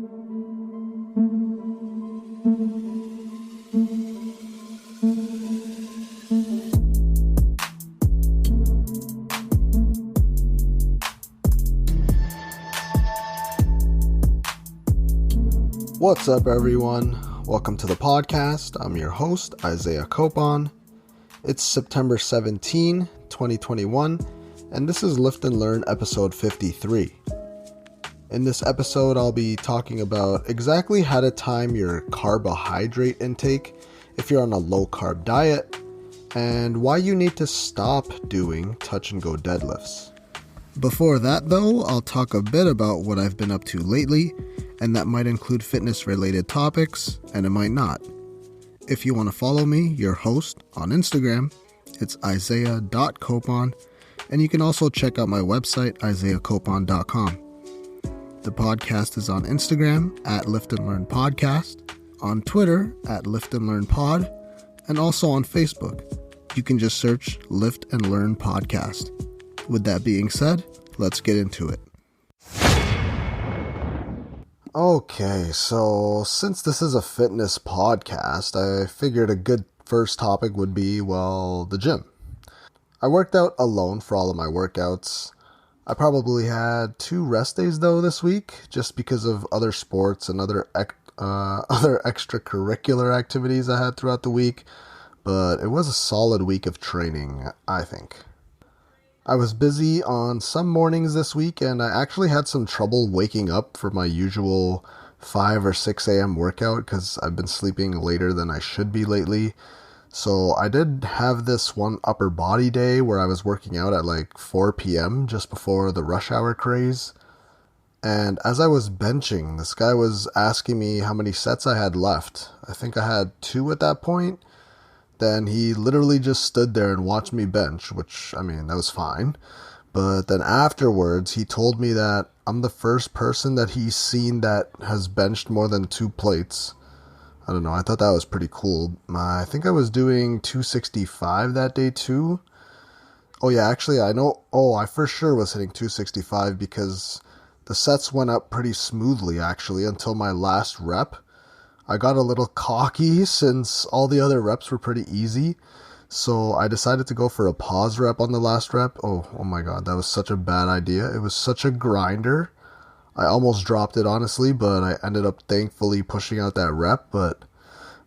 What's up, everyone? Welcome to the podcast. I'm your host, Isaiah Copon. It's September 17, 2021, and this is Lift and Learn episode 53. In this episode, I'll be talking about exactly how to time your carbohydrate intake if you're on a low-carb diet, and why you need to stop doing touch-and-go deadlifts. Before that, though, I'll talk a bit about what I've been up to lately, and that might include fitness-related topics, and it might not. If you want to follow me, your host, on Instagram, it's isaiah.copon, and you can also check out my website, isaiahcopon.com. The podcast is on Instagram, at Lift and Learn Podcast, on Twitter, at Lift and Learn Pod, and also on Facebook. You can just search Lift and Learn Podcast. With that being said, let's get into it. Okay, so since this is a fitness podcast, I figured a good first topic would be, the gym. I worked out alone for all of my workouts. I probably had 2 rest days though this week, just because of other sports and other extracurricular activities I had throughout the week, but it was a solid week of training, I think. I was busy on some mornings this week, and I actually had some trouble waking up for my usual 5 or 6 a.m. workout because I've been sleeping later than I should be lately. So I did have this one upper body day where I was working out at like 4 p.m. just before the rush hour craze. And as I was benching, this guy was asking me how many sets I had left. I think I had 2 at that point. Then he literally just stood there and watched me bench, which, that was fine. But then afterwards, he told me that I'm the first person that he's seen that has benched more than 2 plates. I don't know, I thought that was pretty cool. I think I was doing 265 that day too. Oh yeah, actually I know, I for sure was hitting 265 because the sets went up pretty smoothly actually until my last rep. I got a little cocky since all the other reps were pretty easy, so I decided to go for a pause rep on the last rep. Oh my god, that was such a bad idea. It was such a grinder. I almost dropped it honestly, but I ended up thankfully pushing out that rep, but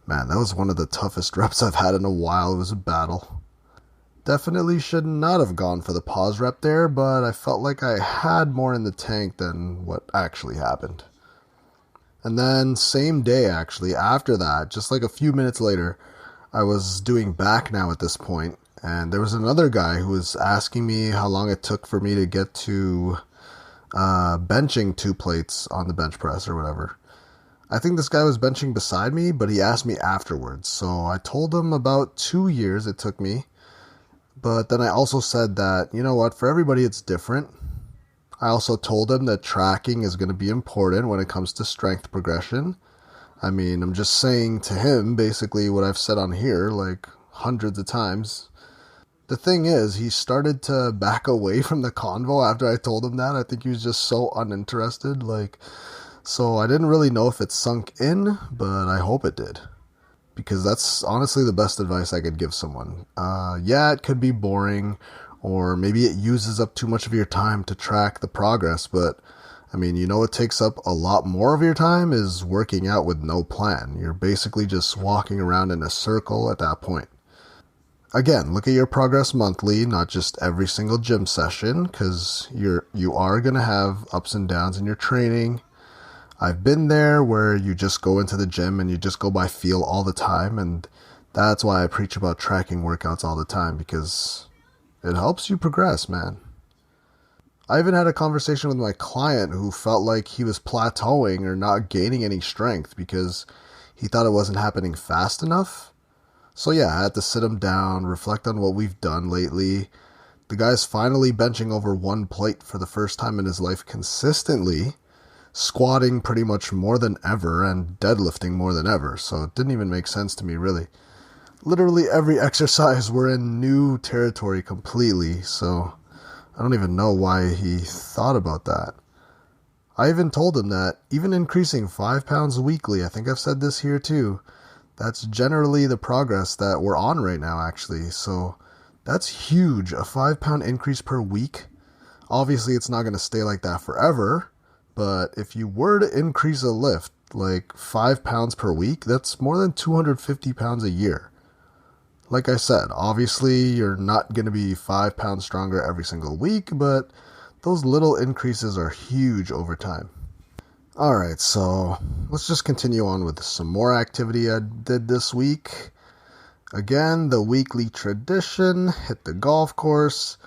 man, that was one of the toughest reps I've had in a while. It was a battle. Definitely should not have gone for the pause rep there, but I felt like I had more in the tank than what actually happened. And then same day, actually, after that, just like a few minutes later, I was doing back now at this point, and there was another guy who was asking me how long it took for me to get to benching 2 plates on the bench press or whatever. I think this guy was benching beside me, but he asked me afterwards, so I told him about 2 years it took me, but then I also said that, you know what, for everybody it's different. I also told him that tracking is going to be important when it comes to strength progression. I'm just saying to him basically what I've said on here like hundreds of times. The thing is, he started to back away from the convo after I told him that. I think he was just so uninterested. So I didn't really know if it sunk in, but I hope it did. Because that's honestly the best advice I could give someone. Yeah, it could be boring, or maybe it uses up too much of your time to track the progress, but what takes up a lot more of your time is working out with no plan. You're basically just walking around in a circle at that point. Again, look at your progress monthly, not just every single gym session, because you are going to have ups and downs in your training. I've been there where you just go into the gym and you just go by feel all the time, and that's why I preach about tracking workouts all the time, because it helps you progress, man. I even had a conversation with my client who felt like he was plateauing or not gaining any strength because he thought it wasn't happening fast enough. So yeah, I had to sit him down, reflect on what we've done lately. The guy's finally benching over 1 plate for the first time in his life consistently, squatting pretty much more than ever and deadlifting more than ever. So it didn't even make sense to me, really. Literally every exercise we're in new territory completely, so I don't even know why he thought about that. I even told him that even increasing 5 pounds weekly, I think I've said this here too, that's generally the progress that we're on right now, actually. So that's huge. A 5 pound increase per week. Obviously, it's not going to stay like that forever. But if you were to increase a lift like 5 pounds per week, that's more than 250 pounds a year. Like I said, obviously, you're not going to be 5 pounds stronger every single week, but those little increases are huge over time. Alright, so let's just continue on with some more activity I did this week. Again, the weekly tradition, hit the golf course,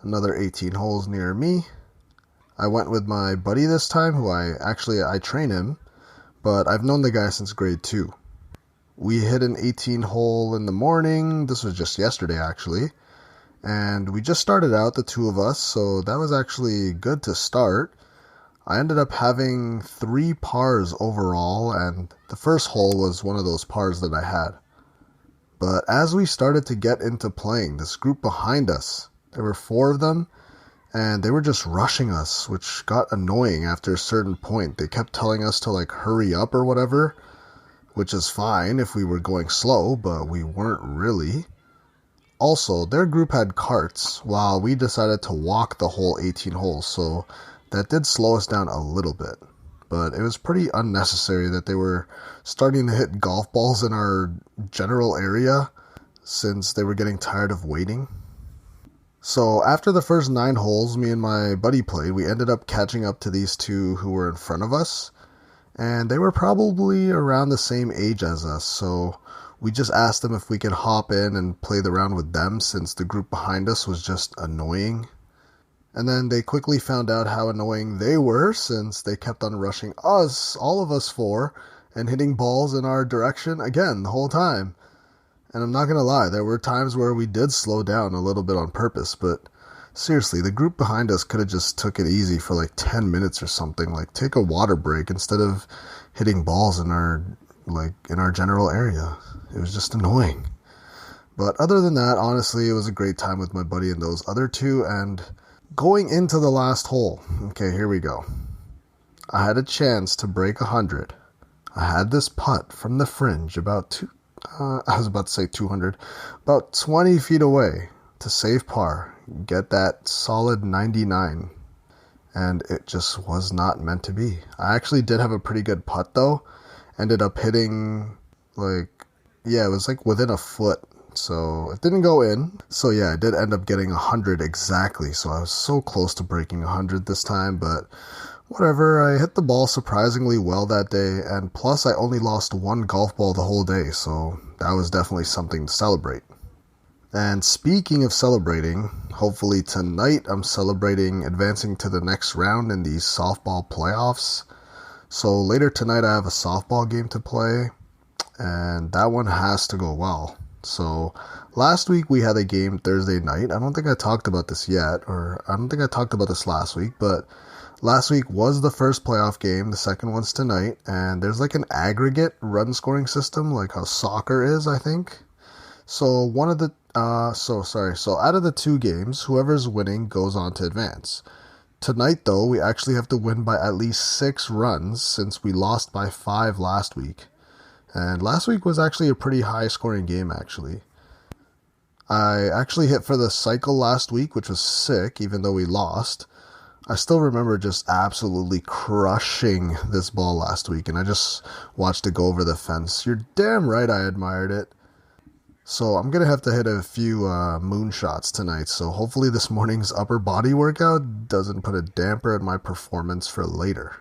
another 18 holes near me. I went with my buddy this time, who I train him, but I've known the guy since grade 2. We hit an 18 hole in the morning, this was just yesterday actually, and we just started out, the two of us, so that was actually good to start. I ended up having 3 pars overall, and the first hole was one of those pars that I had. But as we started to get into playing, this group behind us, there were 4 of them, and they were just rushing us, which got annoying after a certain point. They kept telling us to hurry up or whatever, which is fine if we were going slow, but we weren't really. Also, their group had carts, while we decided to walk the whole 18 holes, so that did slow us down a little bit. But it was pretty unnecessary that they were starting to hit golf balls in our general area, since they were getting tired of waiting. So after the first 9 holes me and my buddy played, we ended up catching up to these 2 who were in front of us, and they were probably around the same age as us, so we just asked them if we could hop in and play the round with them, since the group behind us was just annoying. And then they quickly found out how annoying they were, since they kept on rushing us, all of us 4, and hitting balls in our direction again the whole time. And I'm not gonna lie, there were times where we did slow down a little bit on purpose, but seriously, the group behind us could have just took it easy for 10 minutes or something, take a water break instead of hitting balls in our general area. It was just annoying. But other than that, honestly, it was a great time with my buddy and those other 2, and going into the last hole, okay, here we go. I had a chance to break 100. I had this putt from the fringe about 200, about 20 feet away to save par, get that solid 99, and it just was not meant to be. I actually did have a pretty good putt though, ended up hitting it was within a foot, so it didn't go in. So yeah, I did end up getting 100 exactly, so I was so close to breaking 100 this time, but whatever. I hit the ball surprisingly well that day, and plus I only lost 1 golf ball the whole day, so that was definitely something to celebrate. And speaking of celebrating, hopefully tonight I'm celebrating advancing to the next round in the softball playoffs. So later tonight I have a softball game to play, and that one has to go well. So last week we had a game Thursday night. I don't think I talked about this yet, or I don't think I talked about this last week, but last week was the first playoff game, the second one's tonight, and there's an aggregate run scoring system, like how soccer is, I think. So out of the 2 games, whoever's winning goes on to advance. Tonight, though, we actually have to win by at least 6 runs, since we lost by 5 last week. And last week was actually a pretty high scoring game, actually. I actually hit for the cycle last week, which was sick, even though we lost. I still remember just absolutely crushing this ball last week, and I just watched it go over the fence. You're damn right I admired it. So I'm going to have to hit a few moonshots tonight, so hopefully this morning's upper body workout doesn't put a damper in my performance for later.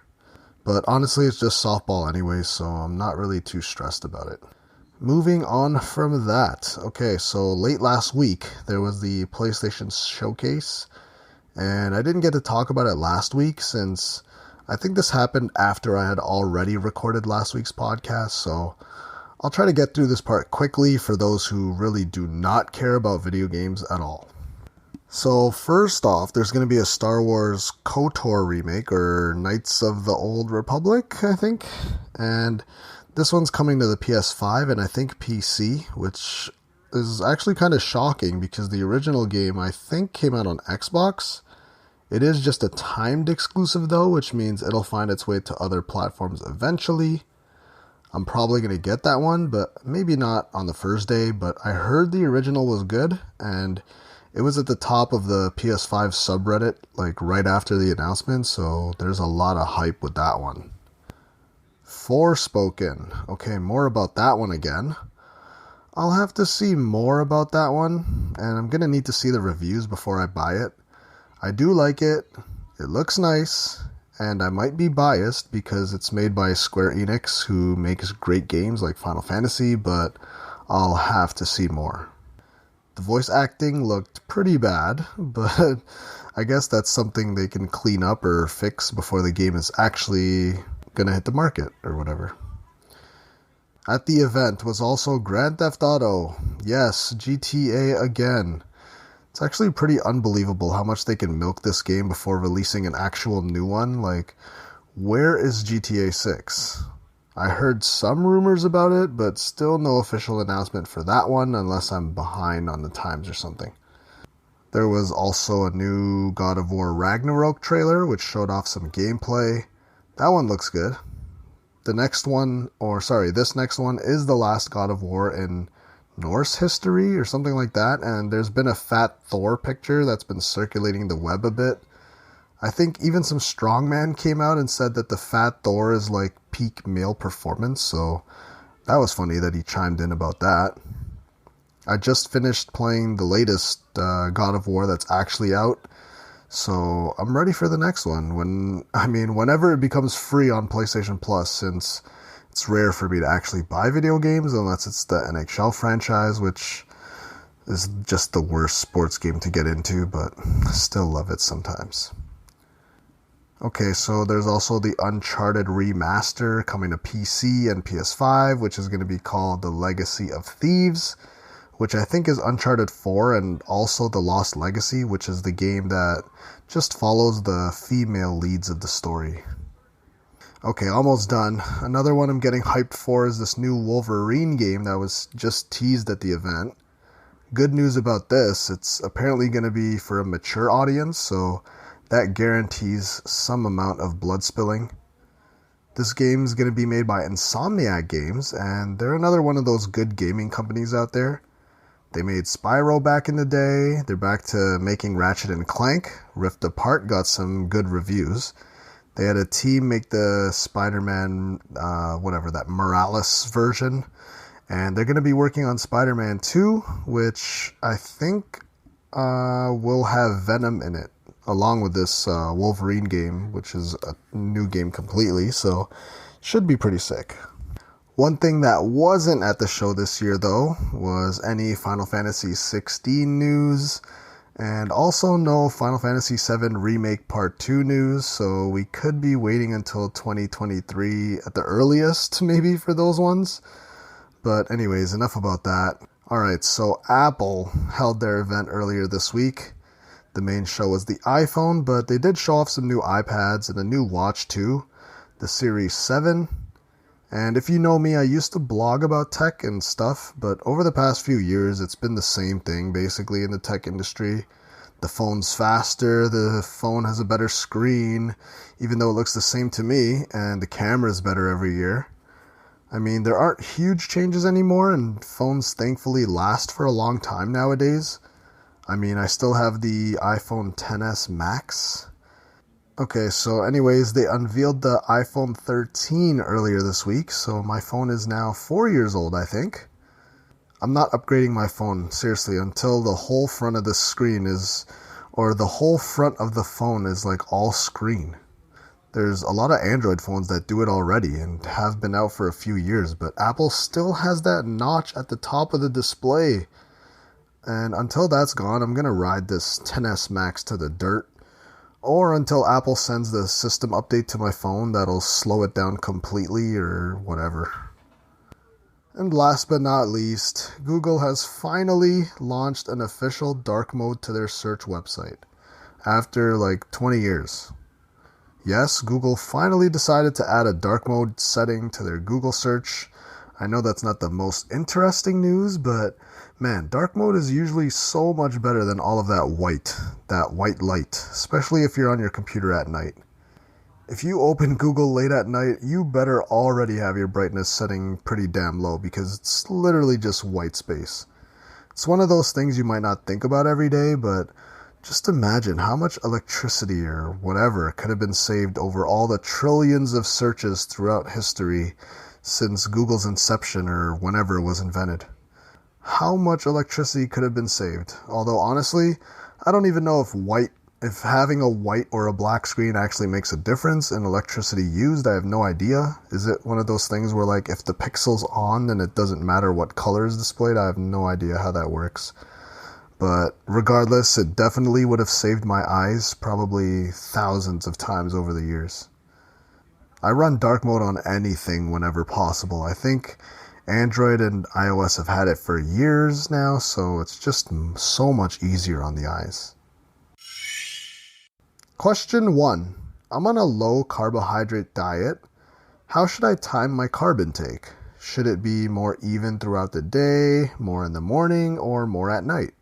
But honestly, it's just softball anyway, so I'm not really too stressed about it. Moving on from that. Okay, so late last week, there was the PlayStation Showcase, and I didn't get to talk about it last week since I think this happened after I had already recorded last week's podcast, so I'll try to get through this part quickly for those who really do not care about video games at all. So first off, there's going to be a Star Wars KOTOR remake, or Knights of the Old Republic, I think, and this one's coming to the PS5 and I think PC, which is actually kind of shocking because the original game I think came out on Xbox, It is just a timed exclusive though, which means it'll find its way to other platforms eventually. I'm probably going to get that one, but maybe not on the first day, but I heard the original was good, and it was at the top of the PS5 subreddit, like right after the announcement, so there's a lot of hype with that one. Forspoken. Okay, more about that one again. I'll have to see more about that one, and I'm going to need to see the reviews before I buy it. I do like it. It looks nice. And I might be biased because it's made by Square Enix, who makes great games like Final Fantasy, but I'll have to see more. The voice acting looked pretty bad, but I guess that's something they can clean up or fix before the game is actually gonna hit the market or whatever. At the event was also Grand Theft Auto. Yes, GTA again. It's actually pretty unbelievable how much they can milk this game before releasing an actual new one. Like, where is GTA 6? I heard some rumors about it, but still no official announcement for that one unless I'm behind on the times or something. There was also a new God of War Ragnarok trailer, which showed off some gameplay. That one looks good. This next one is the last God of War in Norse history or something like that, and there's been a fat Thor picture that's been circulating the web a bit. I think even some strongman came out and said that the fat Thor is like peak male performance, so that was funny that he chimed in about that. I just finished playing the latest God of War that's actually out, so I'm ready for the next one. Whenever it becomes free on PlayStation Plus, since it's rare for me to actually buy video games unless it's the NHL franchise, which is just the worst sports game to get into, but I still love it sometimes. Okay, so there's also the Uncharted remaster coming to PC and PS5, which is going to be called The Legacy of Thieves, which I think is Uncharted 4, and also The Lost Legacy, which is the game that just follows the female leads of the story. Okay, almost done. Another one I'm getting hyped for is this new Wolverine game that was just teased at the event. Good news about this, it's apparently going to be for a mature audience, so that guarantees some amount of blood spilling. This game is going to be made by Insomniac Games, and they're another one of those good gaming companies out there. They made Spyro back in the day, they're back to making Ratchet and Clank. Rift Apart got some good reviews. They had a team make the Spider-Man, that Morales version. And they're going to be working on Spider-Man 2, which I think will have Venom in it, along with this Wolverine game, which is a new game completely, so should be pretty sick. One thing that wasn't at the show this year, though, was any Final Fantasy 16 news. And also no Final Fantasy VII Remake Part 2 news, so we could be waiting until 2023 at the earliest, maybe, for those ones. But anyways, enough about that. Alright, so Apple held their event earlier this week. The main show was the iPhone, but they did show off some new iPads and a new watch too, the Series 7. And if you know me, I used to blog about tech and stuff, but over the past few years, it's been the same thing, basically, in the tech industry. The phone's faster, the phone has a better screen, even though it looks the same to me, and the camera's better every year. There aren't huge changes anymore, and phones thankfully last for a long time nowadays. I still have the iPhone XS Max. Okay, so anyways, they unveiled the iPhone 13 earlier this week, so my phone is now 4 years old, I think. I'm not upgrading my phone, seriously, until the whole front of the phone is like all screen. There's a lot of Android phones that do it already and have been out for a few years, but Apple still has that notch at the top of the display. And until that's gone, I'm going to ride this XS Max to the dirt. Or until Apple sends the system update to my phone that'll slow it down completely or whatever. And last but not least, Google has finally launched an official dark mode to their search website. After 20 years. Yes, Google finally decided to add a dark mode setting to their Google search. I know that's not the most interesting news, but man, dark mode is usually so much better than all of that white light, especially if you're on your computer at night. If you open Google late at night, you better already have your brightness setting pretty damn low because it's literally just white space. It's one of those things you might not think about every day, but just imagine how much electricity or whatever could have been saved over all the trillions of searches throughout history since Google's inception or whenever it was invented. How much electricity could have been saved? Although honestly, I don't even know if having a white or a black screen actually makes a difference in electricity used. I have no idea. Is it one of those things where like if the pixel's on then it doesn't matter what color is displayed? I have no idea how that works. But regardless, it definitely would have saved my eyes probably thousands of times over the years. I run dark mode on anything whenever possible. I think Android and iOS have had it for years now, so it's just so much easier on the eyes. Question 1. I'm on a low carbohydrate diet. How should I time my carb intake? Should it be more even throughout the day, more in the morning, or more at night?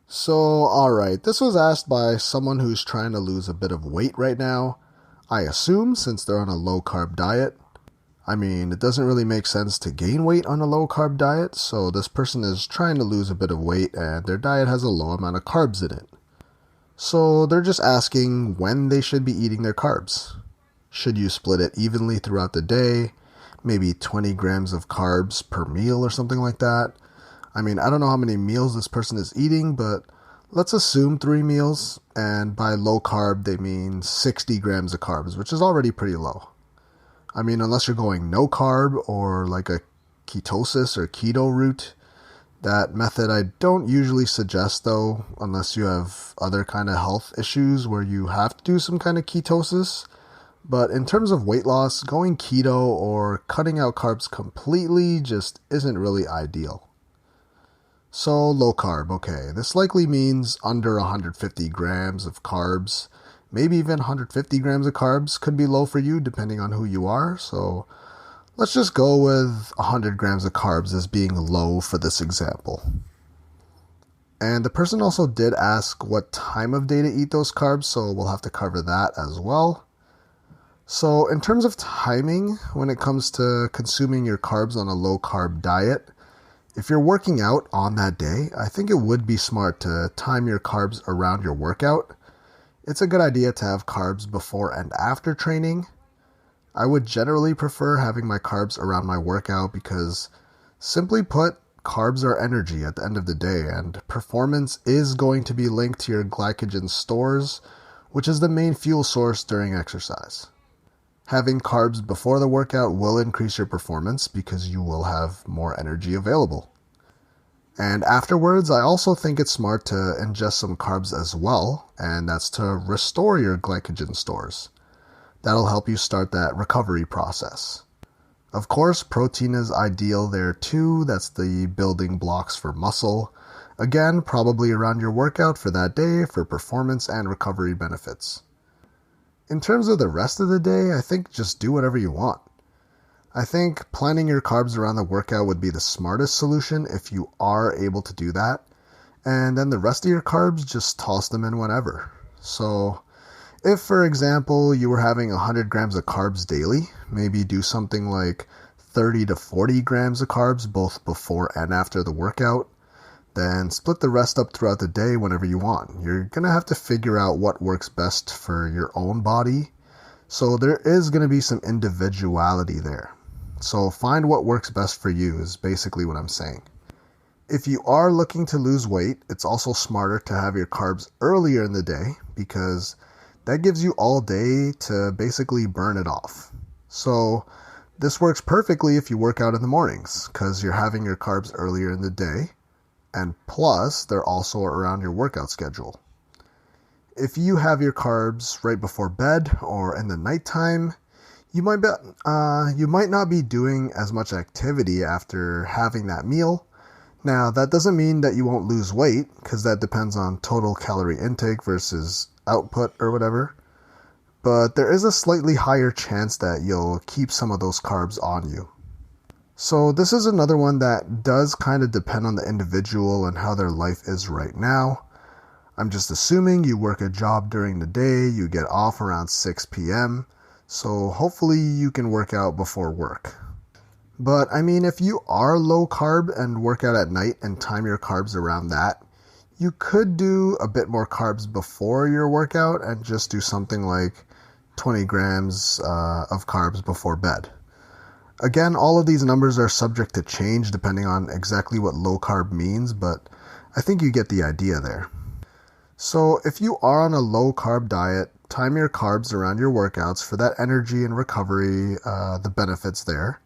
So, alright, this was asked by someone who's trying to lose a bit of weight right now. I assume since they're on a low carb diet. I mean, it doesn't really make sense to gain weight on a low carb diet, so this person is trying to lose a bit of weight and their diet has a low amount of carbs in it. So they're just asking when they should be eating their carbs. Should you split it evenly throughout the day? Maybe 20 grams of carbs per meal or something like that? I mean, I don't know how many meals this person is eating, but let's assume 3 meals, and by low carb they mean 60 grams of carbs, which is already pretty low. I mean, unless you're going no carb or like a ketosis or keto route. That method I don't usually suggest though, unless you have other kind of health issues where you have to do some kind of ketosis. But in terms of weight loss, going keto or cutting out carbs completely just isn't really ideal. So low carb, okay, this likely means under 150 grams of carbs. Maybe even 150 grams of carbs could be low for you depending on who you are, so let's just go with 100 grams of carbs as being low for this example. And the person also did ask what time of day to eat those carbs, so we'll have to cover that as well. So in terms of timing, when it comes to consuming your carbs on a low carb diet, if you're working out on that day, I think it would be smart to time your carbs around your workout. It's a good idea to have carbs before and after training. I would generally prefer having my carbs around my workout because, simply put, carbs are energy at the end of the day, and performance is going to be linked to your glycogen stores, which is the main fuel source during exercise. Having carbs before the workout will increase your performance because you will have more energy available. And afterwards, I also think it's smart to ingest some carbs as well, and that's to restore your glycogen stores. That'll help you start that recovery process. Of course, protein is ideal there too. That's the building blocks for muscle. Again, probably around your workout for that day for performance and recovery benefits. In terms of the rest of the day, I think just do whatever you want. I think planning your carbs around the workout would be the smartest solution if you are able to do that. And then the rest of your carbs, just toss them in whenever. So if, for example, you were having 100 grams of carbs daily, maybe do something like 30 to 40 grams of carbs both before and after the workout. Then split the rest up throughout the day whenever you want. You're going to have to figure out what works best for your own body. So there is going to be some individuality there. So find what works best for you is basically what I'm saying. If you are looking to lose weight, it's also smarter to have your carbs earlier in the day because that gives you all day to basically burn it off. So this works perfectly if you work out in the mornings because you're having your carbs earlier in the day. And plus, they're also around your workout schedule. If you have your carbs right before bed or in the nighttime, you might not be doing as much activity after having that meal. Now, that doesn't mean that you won't lose weight, because that depends on total calorie intake versus output or whatever. But there is a slightly higher chance that you'll keep some of those carbs on you. So this is another one that does kind of depend on the individual and how their life is right now. I'm just assuming you work a job during the day, you get off around 6 p.m., so hopefully you can work out before work. But I mean, if you are low carb and work out at night and time your carbs around that, you could do a bit more carbs before your workout and just do something like 20 grams of carbs before bed. Again, all of these numbers are subject to change depending on exactly what low carb means, but I think you get the idea there. So if you are on a low carb diet, time your carbs around your workouts for that energy and recovery, the benefits there.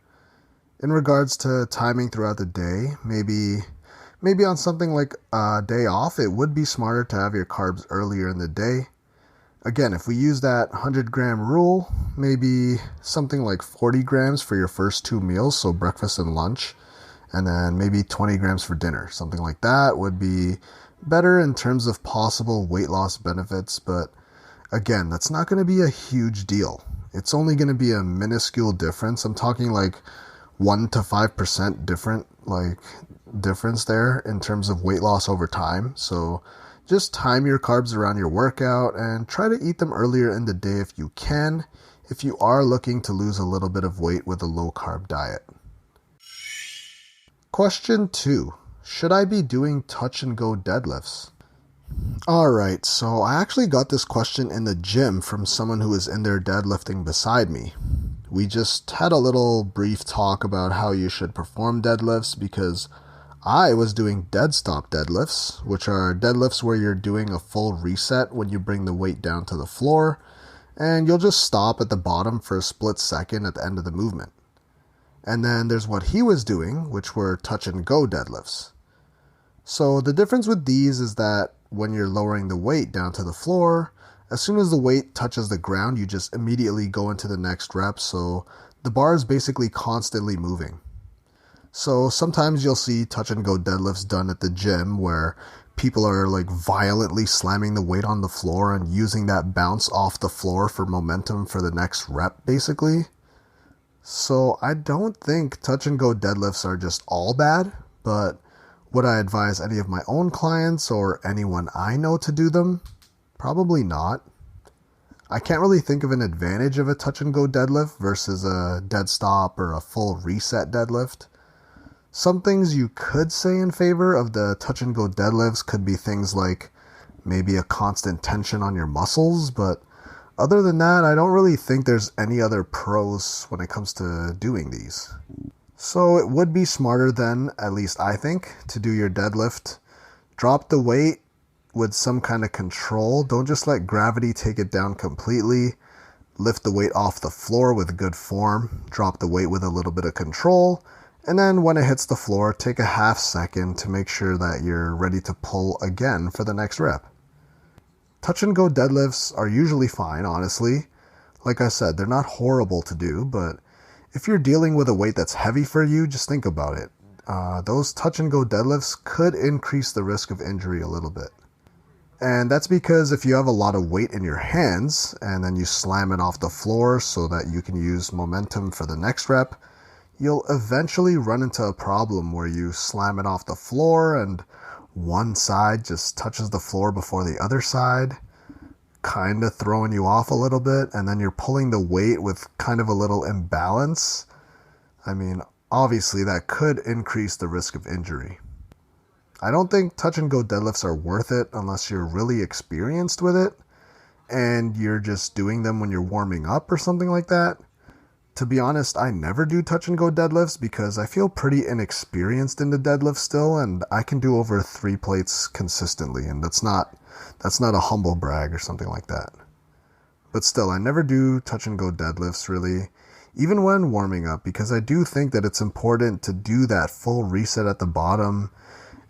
In regards to timing throughout the day, maybe on something like a day off, it would be smarter to have your carbs earlier in the day. Again, if we use that 100-gram rule, maybe something like 40 grams for your first 2 meals, so breakfast and lunch, and then maybe 20 grams for dinner. Something like that would be better in terms of possible weight loss benefits, but again, that's not going to be a huge deal. It's only going to be a minuscule difference. I'm talking like 1 to 5% difference there in terms of weight loss over time. So just time your carbs around your workout and try to eat them earlier in the day if you can, if you are looking to lose a little bit of weight with a low carb diet. Question 2. Should I be doing touch and go deadlifts? Alright, so I actually got this question in the gym from someone who was in there deadlifting beside me. We just had a little brief talk about how you should perform deadlifts because I was doing dead stop deadlifts, which are deadlifts where you're doing a full reset when you bring the weight down to the floor, and you'll just stop at the bottom for a split second at the end of the movement. And then there's what he was doing, which were touch and go deadlifts. So the difference with these is that when you're lowering the weight down to the floor, as soon as the weight touches the ground, you just immediately go into the next rep, so the bar is basically constantly moving. So sometimes you'll see touch and go deadlifts done at the gym where people are like violently slamming the weight on the floor and using that bounce off the floor for momentum for the next rep, basically. So I don't think touch and go deadlifts are just all bad, but would I advise any of my own clients or anyone I know to do them? Probably not. I can't really think of an advantage of a touch and go deadlift versus a dead stop or a full reset deadlift. Some things you could say in favor of the touch and go deadlifts could be things like maybe a constant tension on your muscles, but other than that, I don't really think there's any other pros when it comes to doing these. So it would be smarter then, at least I think, to do your deadlift. Drop the weight with some kind of control. Don't just let gravity take it down completely. Lift the weight off the floor with good form. Drop the weight with a little bit of control. And then when it hits the floor, take a half second to make sure that you're ready to pull again for the next rep. Touch and go deadlifts are usually fine, honestly. Like I said, they're not horrible to do, but if you're dealing with a weight that's heavy for you, just think about it. Those touch and go deadlifts could increase the risk of injury a little bit. And that's because if you have a lot of weight in your hands and then you slam it off the floor so that you can use momentum for the next rep, you'll eventually run into a problem where you slam it off the floor and one side just touches the floor before the other side, kind of throwing you off a little bit, and then you're pulling the weight with kind of a little imbalance. I mean, obviously that could increase the risk of injury. I don't think touch and go deadlifts are worth it unless you're really experienced with it and you're just doing them when you're warming up or something like that. To be honest, I never do touch and go deadlifts because I feel pretty inexperienced in the deadlift still, and I can do over 3 plates consistently, and that's not a humble brag or something like that. But still, I never do touch and go deadlifts really, even when warming up, because I do think that it's important to do that full reset at the bottom,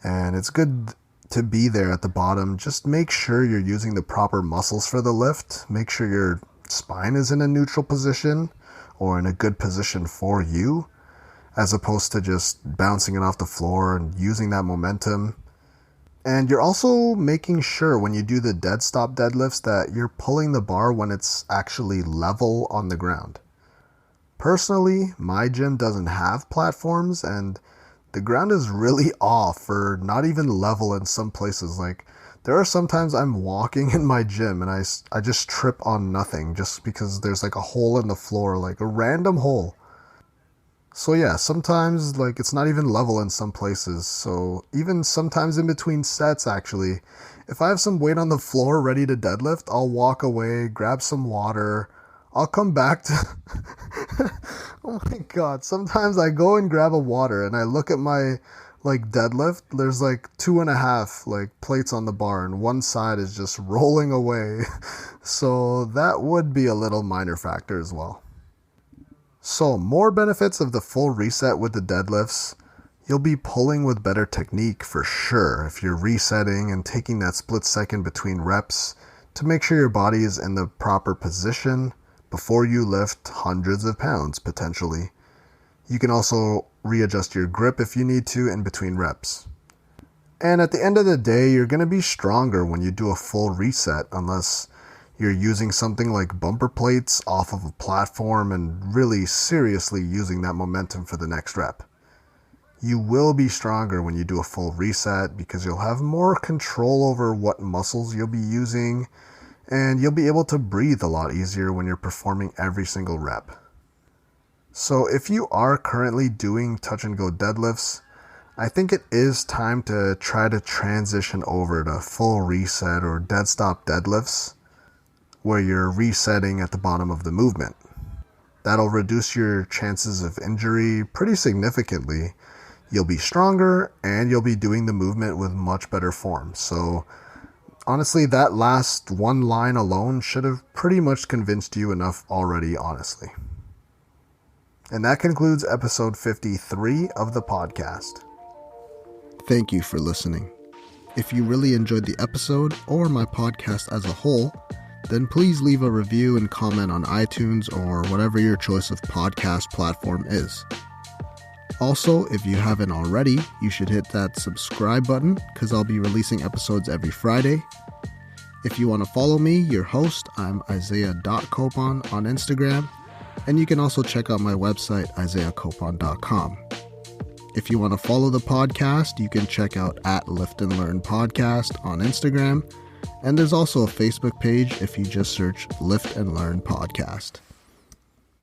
and it's good to be there at the bottom. Just make sure you're using the proper muscles for the lift. Make sure your spine is in a neutral position or in a good position for you, as opposed to just bouncing it off the floor and using that momentum. And you're also making sure when you do the dead stop deadlifts that you're pulling the bar when it's actually level on the ground. Personally, my gym doesn't have platforms, and the ground is really off or not even level in some places. Like, there are sometimes I'm walking in my gym and I just trip on nothing just because there's like a hole in the floor, like a random hole. So yeah, sometimes like it's not even level in some places. So even sometimes in between sets, actually, if I have some weight on the floor ready to deadlift, I'll walk away, grab some water. I'll come back to oh my god, sometimes I go and grab a water and I look at my like deadlift. There's like 2.5 like plates on the bar and one side is just rolling away. So that would be a little minor factor as well. So more benefits of the full reset with the deadlifts. You'll be pulling with better technique for sure if you're resetting and taking that split second between reps to make sure your body is in the proper position before you lift hundreds of pounds potentially. You can also readjust your grip if you need to in between reps. And at the end of the day, you're going to be stronger when you do a full reset unless you're using something like bumper plates off of a platform and really seriously using that momentum for the next rep. You will be stronger when you do a full reset because you'll have more control over what muscles you'll be using, and you'll be able to breathe a lot easier when you're performing every single rep. So if you are currently doing touch and go deadlifts, I think it is time to try to transition over to full reset or dead stop deadlifts, where you're resetting at the bottom of the movement. That'll reduce your chances of injury pretty significantly. You'll be stronger and you'll be doing the movement with much better form. So honestly, that last one line alone should have pretty much convinced you enough already, honestly. And that concludes episode 53 of the podcast. Thank you for listening. If you really enjoyed the episode or my podcast as a whole, then please leave a review and comment on iTunes or whatever your choice of podcast platform is. Also, if you haven't already, you should hit that subscribe button because I'll be releasing episodes every Friday. If you want to follow me, your host, I'm Isaiah.Copon on Instagram, and you can also check out my website, isaiahcopon.com. If you want to follow the podcast, you can check out @Lift and Learn Podcast on Instagram, and there's also a Facebook page if you just search Lift and Learn Podcast.